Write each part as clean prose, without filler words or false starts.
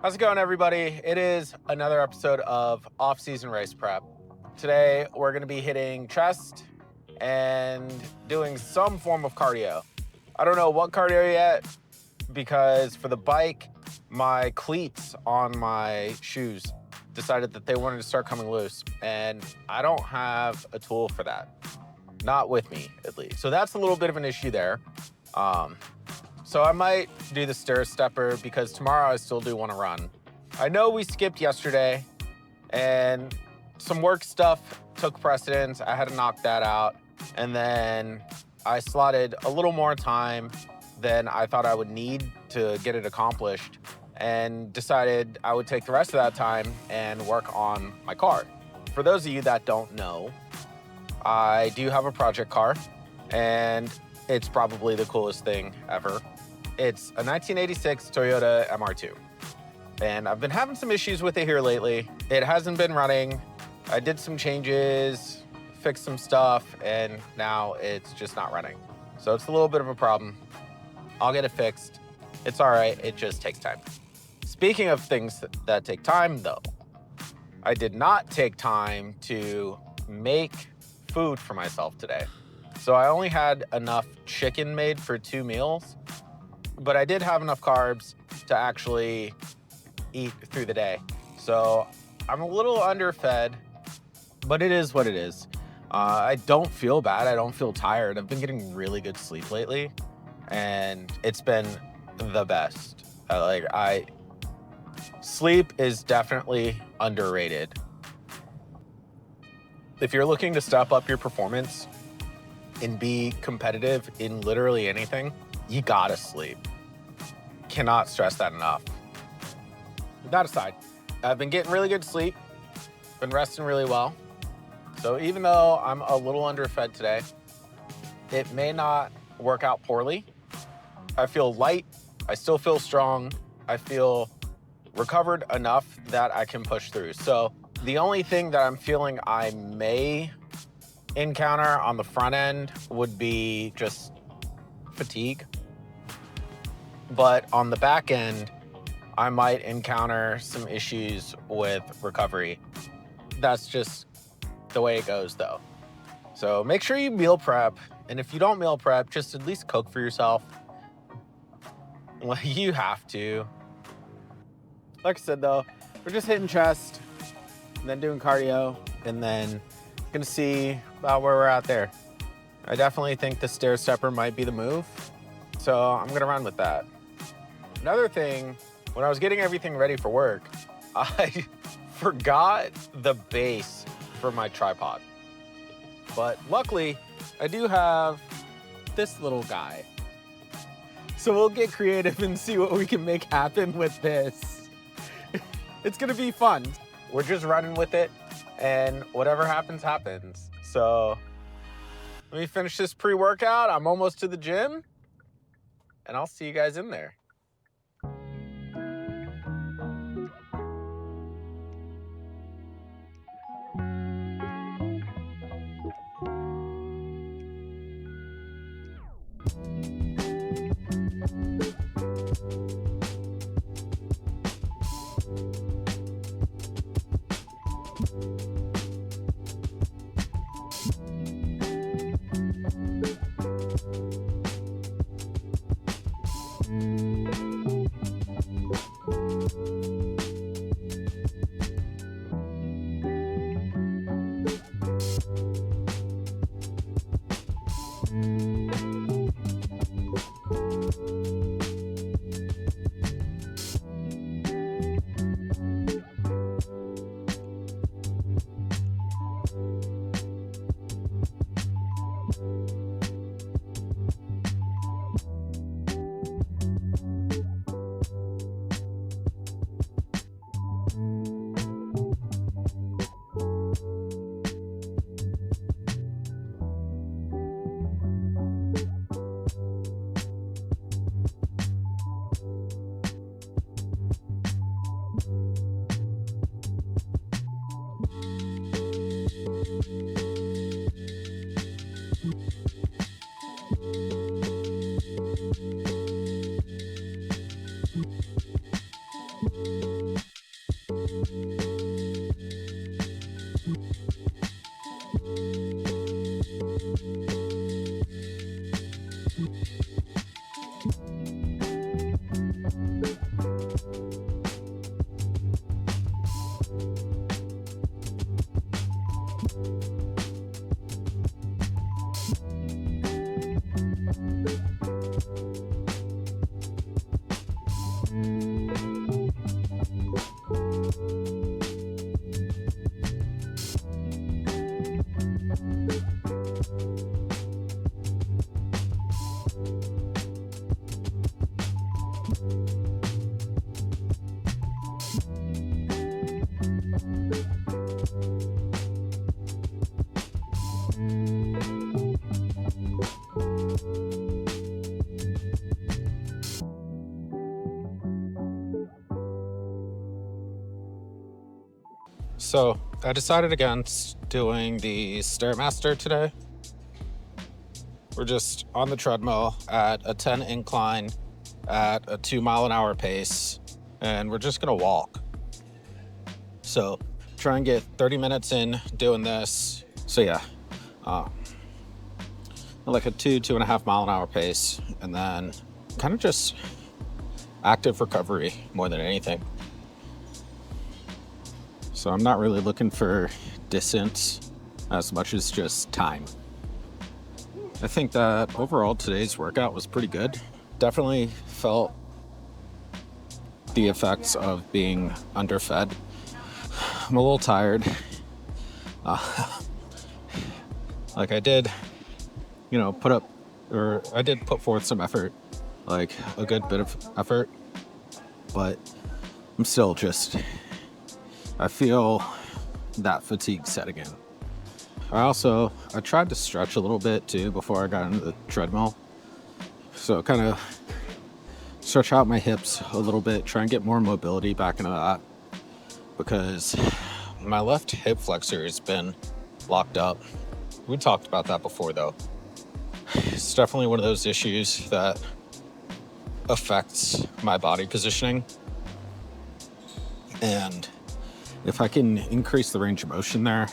How's it going, everybody? It is another episode of Off-Season Race Prep. Today, we're going to be hitting chest and doing some form of cardio. I don't know what cardio yet because for the bike, my cleats on my shoes decided that they wanted to start coming loose, and I don't have a tool for that. Not with me, at least. So that's a little bit of an issue there. So I might do the stair stepper because tomorrow I still do want to run. I know we skipped yesterday and some work stuff took precedence. I had to knock that out. And then I slotted a little more time than I thought I would need to get it accomplished and decided I would take the rest of that time and work on my car. For those of you that don't know, I do have a project car and it's probably the coolest thing ever. It's a 1986 Toyota MR2. And I've been having some issues with it here lately. It hasn't been running. I did some changes, fixed some stuff, and now it's just not running. So it's a little bit of a problem. I'll get it fixed. It's all right, it just takes time. Speaking of things that take time though, I did not take time to make food for myself today. So I only had enough chicken made for 2 meals, but I did have enough carbs to actually eat through the day. So I'm a little underfed, but it is what it is. I don't feel bad. I don't feel tired. I've been getting really good sleep lately, and it's been the best. Sleep is definitely underrated. If you're looking to step up your performance and be competitive in literally anything, you gotta sleep. Cannot stress that enough. That aside, I've been getting really good sleep, been resting really well. So even though I'm a little underfed today, it may not work out poorly. I feel light, I still feel strong, I feel recovered enough that I can push through. So the only thing that I'm feeling I may encounter on the front end would be just fatigue. But on the back end, I might encounter some issues with recovery. That's just the way it goes though. So make sure you meal prep. And if you don't meal prep, just at least cook for yourself. Well, you have to. Like I said though, we're just hitting chest, and then doing cardio, and then gonna see about where we're at there. I definitely think the stair stepper might be the move. So I'm gonna run with that. Another thing, when I was getting everything ready for work, I forgot the base for my tripod. But luckily, I do have this little guy. So we'll get creative and see what we can make happen with this. It's gonna be fun. We're just running with it, and whatever happens, happens. So let me finish this pre-workout. I'm almost to the gym, and I'll see you guys in there. So I decided against doing the Stairmaster today. We're just on the treadmill at a 10 incline at a 2-mile-an-hour pace, and we're just gonna walk. So try and get 30 minutes in doing this. So yeah, like a 2.5 mile-an-hour pace, and then kind of just active recovery more than anything. So I'm not really looking for distance as much as just time. I think that overall today's workout was pretty good. Definitely felt the effects of being underfed. I'm a little tired. Like I did, I did put forth some effort, like a good bit of effort, but I'm still I feel that fatigue setting in. I tried to stretch a little bit too before I got into the treadmill. So kind of stretch out my hips a little bit, try and get more mobility back into that, because my left hip flexor has been locked up. We talked about that before though. It's definitely one of those issues that affects my body positioning. And if I can increase the range of motion there,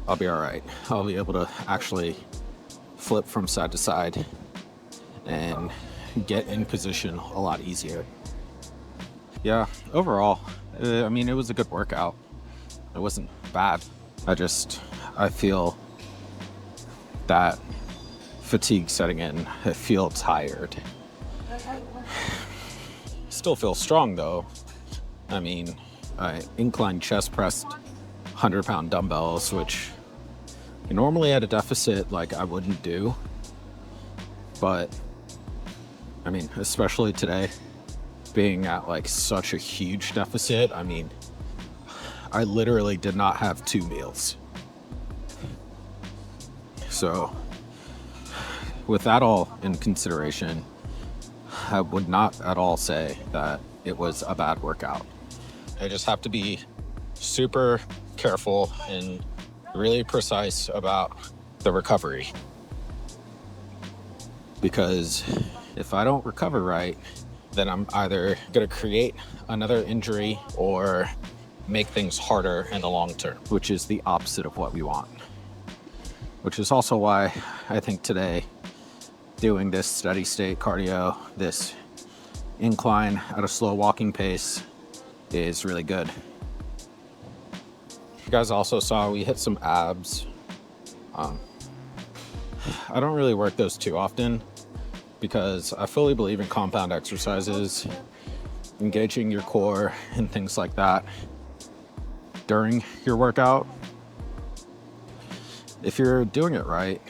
I'll be all right. I'll be able to actually flip from side to side and get in position a lot easier. Yeah, overall, it was a good workout. It wasn't bad. I feel that fatigue setting in. I feel tired. Still feel strong though. I incline chest pressed 100-pound dumbbells, which normally at a deficit like I wouldn't do. But especially today, being at like such a huge deficit, I literally did not have 2 meals. So with that all in consideration, I would not at all say that it was a bad workout. I just have to be super careful and really precise about the recovery. Because if I don't recover right, then I'm either going to create another injury or make things harder in the long term, which is the opposite of what we want. Which is also why I think today, doing this steady state cardio, this incline at a slow walking pace, is really good. You guys also saw we hit some abs. I don't really work those too often because I fully believe in compound exercises, engaging your core and things like that during your workout. If you're doing it right,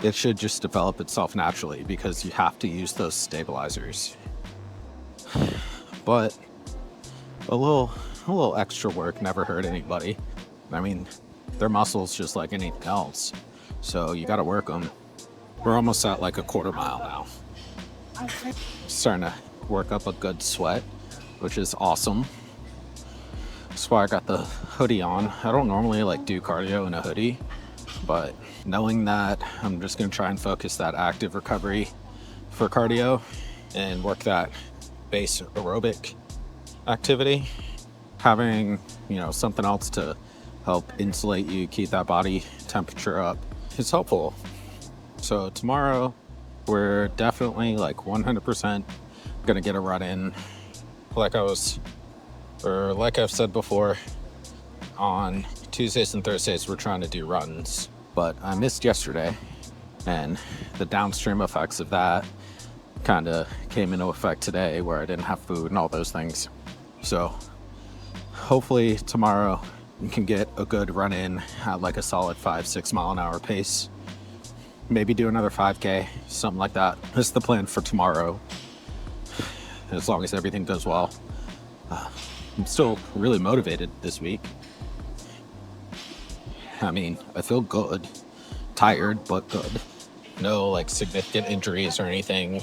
it should just develop itself naturally because you have to use those stabilizers. But a little extra work never hurt anybody. Their muscles just like anything else. So you got to work them. We're almost at like a 1/4 mile now. Starting to work up a good sweat, which is awesome. That's why I got the hoodie on. I don't normally do cardio in a hoodie, but knowing that I'm just going to try and focus that active recovery for cardio and work that base aerobic activity, having, something else to help insulate you, keep that body temperature up, is helpful. So tomorrow, we're definitely like 100% gonna get a run in. Like I've said before, on Tuesdays and Thursdays, we're trying to do runs, but I missed yesterday, and the downstream effects of that kind of came into effect today, where I didn't have food and all those things. So hopefully tomorrow we can get a good run in at like a solid 5-6 mile an hour pace. Maybe do another 5K, something like that. That's the plan for tomorrow, as long as everything goes well. I'm still really motivated this week. I mean, I feel good, tired, but good. No like significant injuries or anything.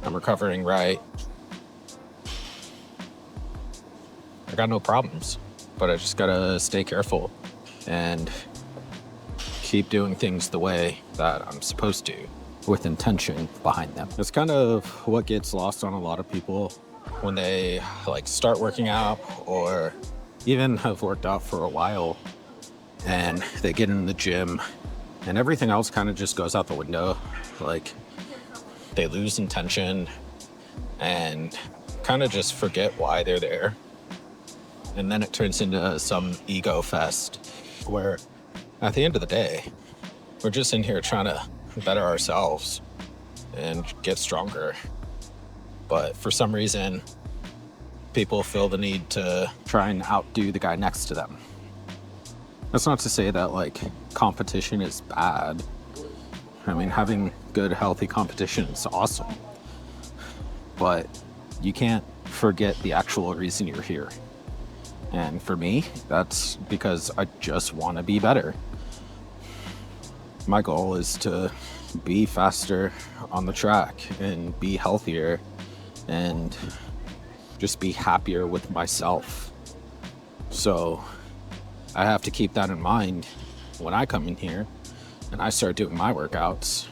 I'm recovering right. I got no problems, but I just gotta stay careful and keep doing things the way that I'm supposed to, with intention behind them. It's kind of what gets lost on a lot of people when they like start working out, or even have worked out for a while, and they get in the gym and everything else kind of just goes out the window. Like, they lose intention and kind of just forget why they're there. And then it turns into some ego fest, where at the end of the day, we're just in here trying to better ourselves and get stronger. But for some reason, people feel the need to try and outdo the guy next to them. That's not to say that like competition is bad. I mean, having good, healthy competition is awesome. But you can't forget the actual reason you're here. And for me, that's because I just want to be better. My goal is to be faster on the track and be healthier and just be happier with myself. So I have to keep that in mind when I come in here and I start doing my workouts.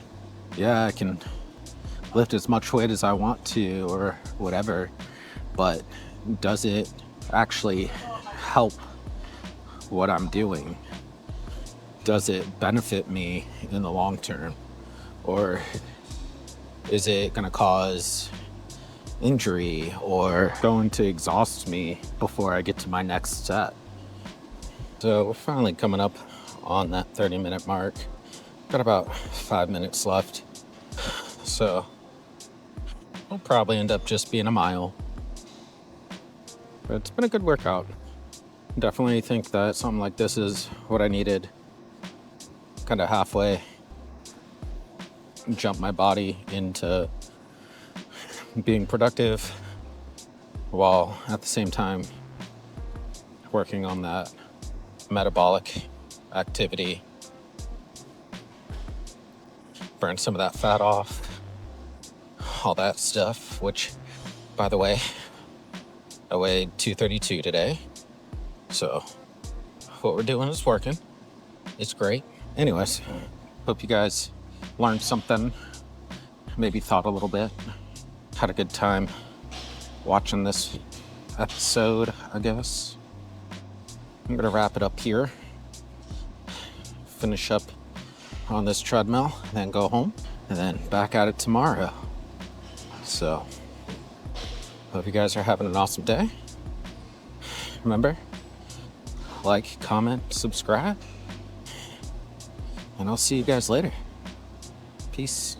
Yeah, I can lift as much weight as I want to or whatever, but does it actually help what I'm doing? Does it benefit me in the long term? Or is it going to cause injury or going to exhaust me before I get to my next set? So we're finally coming up on that 30-minute mark. Got about 5 minutes left. So we'll probably end up just being a mile. But it's been a good workout. Definitely think that something like this is what I needed. Kind of halfway jump my body into being productive while at the same time working on that metabolic activity. Burn some of that fat off, all that stuff, which, by the way, I weighed 232 today. So what we're doing is working. It's great. Anyways, hope you guys learned something, maybe thought a little bit, had a good time watching this episode, I guess. I'm gonna wrap it up here, finish up on this treadmill, then go home, and then back at it tomorrow. So, hope you guys are having an awesome day. Remember, like, comment, subscribe, and I'll see you guys later. Peace.